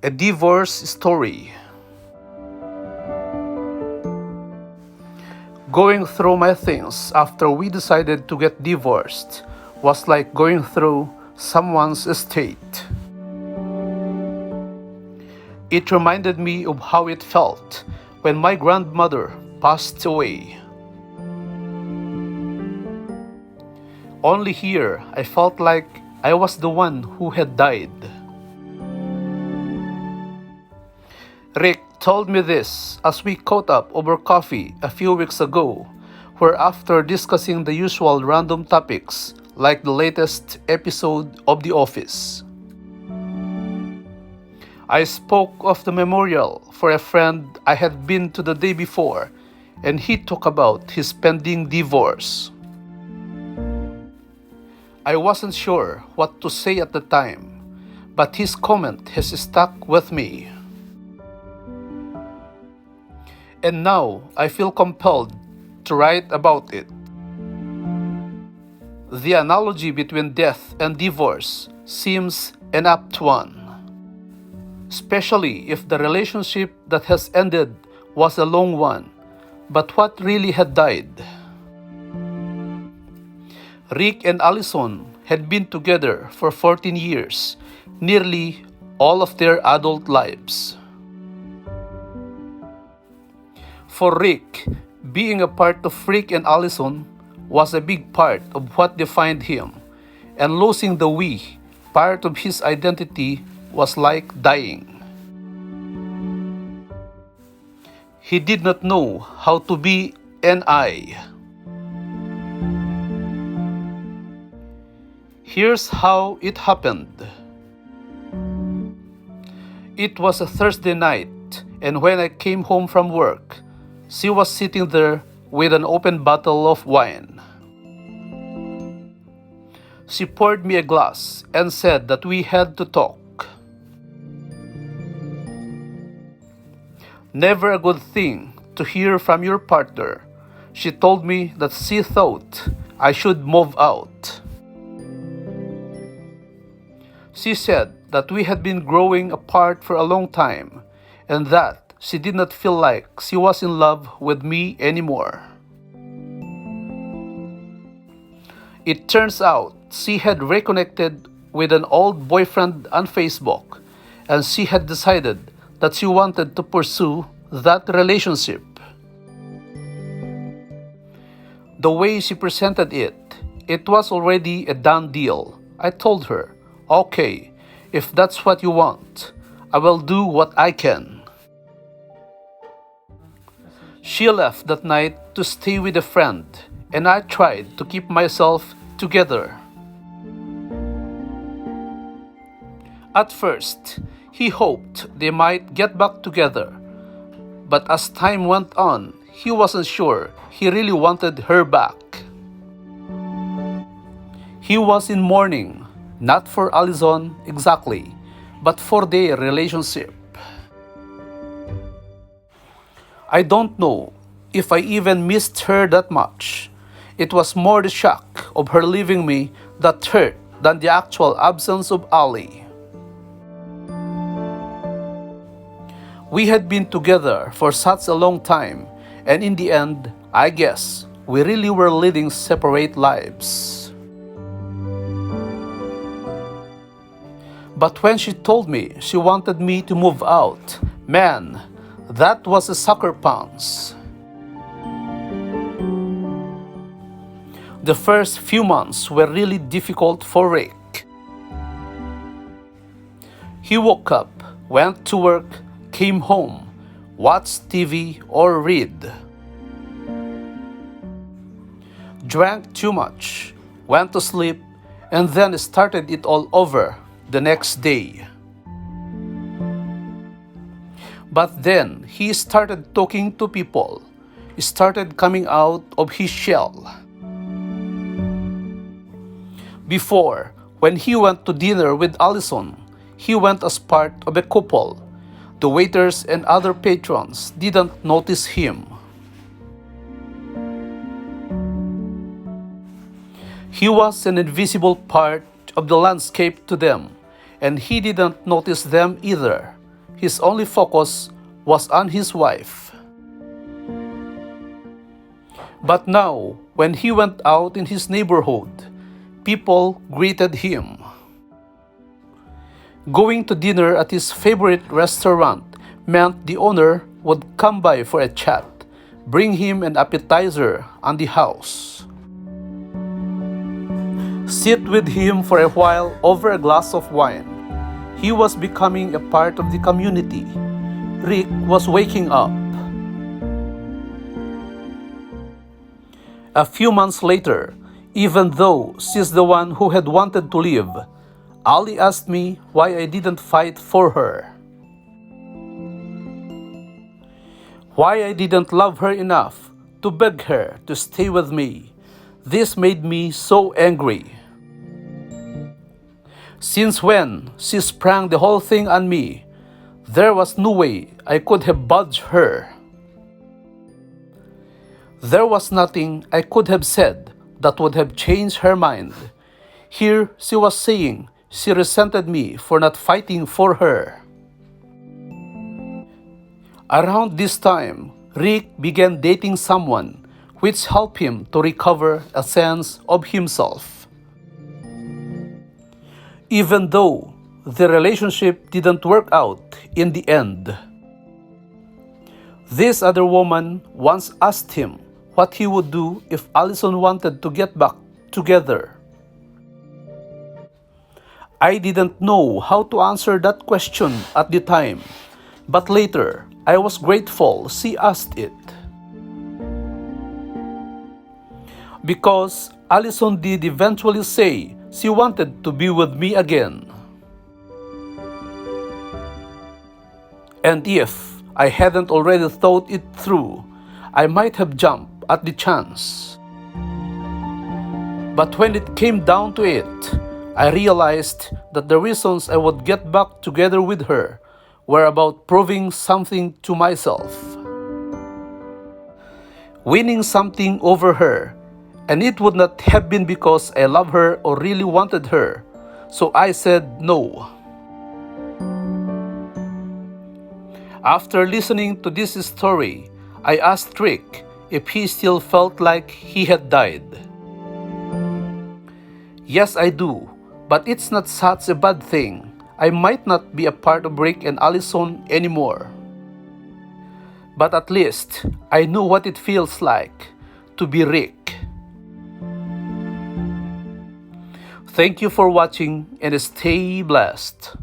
A divorce story. Going through my things after we decided to get divorced was like going through someone's estate. It reminded me of how it felt when my grandmother passed away. Only here, I felt like I was the one who had died. Rick told me this as we caught up over coffee a few weeks ago, where after discussing the usual random topics like the latest episode of The Office, I spoke of the memorial for a friend I had been to the day before, and he talked about his pending divorce. I wasn't sure what to say at the time, but his comment has stuck with me. And now I feel compelled to write about it. The analogy between death and divorce seems an apt one, especially if the relationship that has ended was a long one, but what really had died? Rick and Allison had been together for 14 years, nearly all of their adult lives. For Rick, being a part of Rick and Allison was a big part of what defined him, and losing the we part of his identity was like dying. He did not know how to be an I. Here's how it happened. It was a Thursday night, and when I came home from work, she was sitting there with an open bottle of wine. She poured me a glass and said that we had to talk. Never a good thing to hear from your partner. She told me that she thought I should move out. She said that we had been growing apart for a long time, and that she did not feel like she was in love with me anymore. It turns out she had reconnected with an old boyfriend on Facebook, and she had decided that she wanted to pursue that relationship. The way she presented it, it was already a done deal. I told her, okay, if that's what you want, I will do what I can. She left that night to stay with a friend, and I tried to keep myself together. At first, he hoped they might get back together, but as time went on, he wasn't sure he really wanted her back. He was in mourning, not for Allison exactly, but for their relationship. I don't know if I even missed her that much. It was more the shock of her leaving me that hurt than the actual absence of Ali. We had been together for such a long time, and in the end, I guess, we really were leading separate lives. But when she told me she wanted me to move out, man, that was a sucker punch. The first few months were really difficult for Rick. He woke up, went to work, came home, watched TV or read. Drank too much, went to sleep, and then started it all over the next day. But then he started talking to people, started coming out of his shell. Before, when he went to dinner with Allison, he went as part of a couple. The waiters and other patrons didn't notice him. He was an invisible part of the landscape to them, and he didn't notice them either. his only focus was on his wife. But now, when he went out in his neighborhood, people greeted him. Going to dinner at his favorite restaurant meant the owner would come by for a chat, bring him an appetizer on the house, sit with him for a while over a glass of wine. He was becoming a part of the community. Rick was waking up. A few months later, even though she's the one who had wanted to leave, Ali asked me why I didn't fight for her. Why I didn't love her enough to beg her to stay with me. This made me so angry. Since when she sprang the whole thing on me, there was no way I could have budged her. There was nothing I could have said that would have changed her mind. Here she was saying she resented me for not fighting for her. Around this time, Rick began dating someone, which helped him to recover a sense of himself. Even though the relationship didn't work out in the end. This other woman once asked him what he would do if Allison wanted to get back together. I didn't know how to answer that question at the time, but later I was grateful she asked it. Because Allison did eventually say she wanted to be with me again. And if I hadn't already thought it through, I might have jumped at the chance. But when it came down to it, I realized that the reasons I would get back together with her were about proving something to myself. Winning something over her, and it would not have been because I love her or really wanted her, so I said no. After listening to this story, I asked Rick if he still felt like he had died. Yes, I do, but it's not such a bad thing. I might not be a part of Rick and Allison anymore. But at least I know what it feels like to be Rick. Thank you for watching and stay blessed.